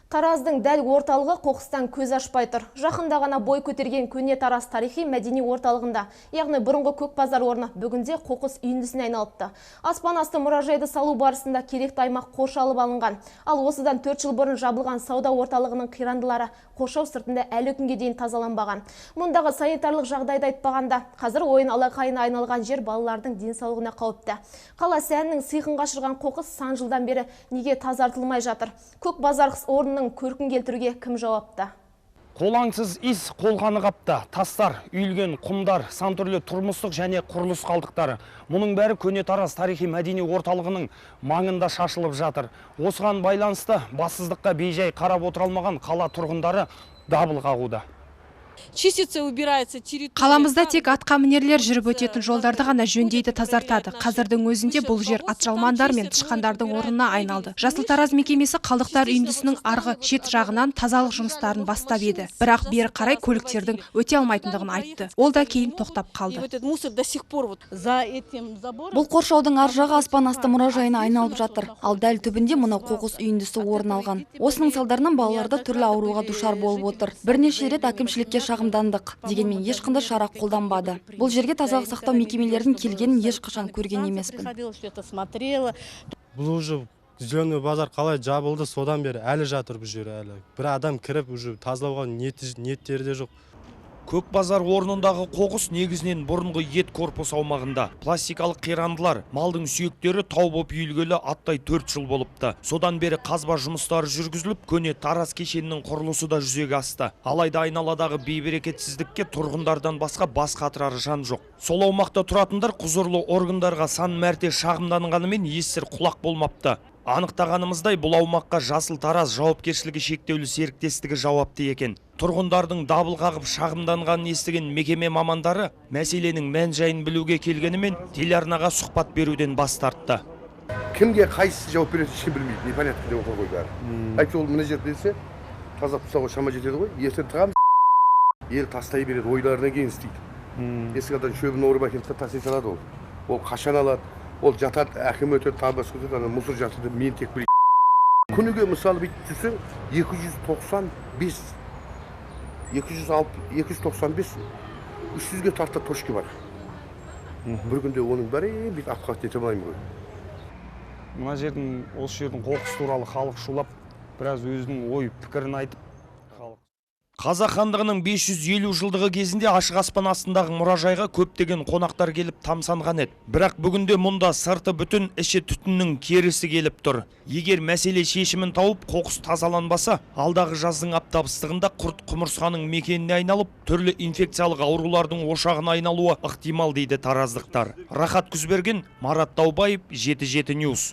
Тараздың дәл орталығы қоқыстан көз ашпай тұр. Жақында ғана бой көтерген көне Тараз тарихи мәдени орталығында, яғни бұрынғы көк базар орны бүгінде қоқыс үйіндісіне айналыпты. Аспан асты мұражайды салу барысында керекті аймақ қоршалып алынған. Ал осыдан 4 жыл бұрын жабылған сауда орталығының қирандылары қоршау сыртында әлі күнге дейін тазаланбаған. Мұндағы санитарлық жағдайды айтпағанда, қазір ойын алақайына айналған жер балалардың денсаулығына қауіпті. Қала сәнінің сиқын қашырған қоқыс сан жылдан бері неге тазартылмай жатыр? Көк базар орнының көркін келтіруге кім жауапты? Қолаңсыз ис қолғаны қапты. Тастар, үйілген құмдар, сан түрлі тұрмыстық және құрылыс қалдықтары. Мұның бәрі көне Тараз тарихи мәдени орталығының маңында шашылып жатыр. Осыған байланысты бассыздыққа бейжай қарап отыра алмаған қала тұрғындары дабыл қағуда. Қаламызда тек атқамінерлер жүріп өтетін жолдарды ғана жөндейді, тазартады. Қазірдің өзінде бұл жер атжалмандар мен тышқандардың орнына айналды. Жасыл Тараз мекемесі қалдықтар үйіндісінің арғы шет жағынан тазалық жұмыстарын бастап еді. Бірақ бері қарай көліктердің өте алмайтындығын айтты. Ол да кейін тоқтап қалды. Бұл қоршаудың ар жағы аспан асты мұражайына айналып жатыр. Ал дәл түбінде мына қоқыс үйіндісі орын алған. Осының салдарынан балаларда түрлі ауруға душар болып отыр. Бірнеше рет әкімшілікке шағымдандық, дегенмен ешқандай шара қолданбады. Бұл жерге тазалық сақтау мекемелердің келгенін ешқашан көрген емеспін. Бұл уже зеленый базар қалай жабылды, содан бері әлі жатыр бұл жер әлі. Бір адам кіріп уже тазалауға ниеттері де жоқ. Көк базар орнындағы қоқыс негізінен бұрынғы ет корпус аумағында. Пластикалық қирандылар, малдың сүйектері тау боп үйілгелі аттай 4 жыл болыпты. Содан бері қазба жұмыстары жүргізіліп, көне Тараз кешенінің құрылысы да жүзеге асты. Алайда айналадағы бейберекетсіздікке тұрғындардан басқа бас қатырар жан жоқ. Сол аумақта тұратындар құзырлы органдарға сан мәрте шағымданғанымен естір құлақ болмапты. Анықтағанымыздай, бұл аумаққа Жасыл Тараз жауапкершілігі шектеулі серіктестігі жауапты екен. Тұрғындардың дабыл қағып шағымданғанын естіген мекеме мамандары мәселенің мән-жайын білуге келгенімен телеарнаға сұхбат беруден бас тартты. Кімге қайсысы жауап береді, ешкім білмейді, непонятно деп отыр ғой бәрі. Әйтсе ол мына жерде десе, тазалық тастауға шама жетеді ғой, ертең тығамыз, ел тастай береді, ойларына кейін істейді. Ескіден шөбін орып әкеліп тастай салады ол. Ол қашан алады? Ол жатады, әкім өтеді, табас өтеді, мұсыр жатады, мен тек білейін. Күніге мысалы бүйтіп жүрсең, 295, 300-ге тарта точка бар. Бір күнде оның бәрі бүйтіп апқат ете алмаймын ғой. Мына жердің, осы жердің қоқыс туралы халық шулап, біраз өзінің ой пікірін айтып, Қазақ хандығының 550 жылдығы кезінде ашық аспан астындағы мұражайға көптеген қонақтар келіп тамсанған еді. Бірақ бүгінде мұнда сырты бүтін, іші түтіннің керісі келіп тұр. Егер мәселе шешімін тауып, қоқыс тазаланбаса, алдағы жаздың аптап-ыстығында құрт құмырсқаның мекеніне айналып, түрлі инфекциялық аурулардың ошағына айналуы ықтимал дейді тараздықтар. Рахат Күзберген, Марат Таубаев, 7-7 Ньюс.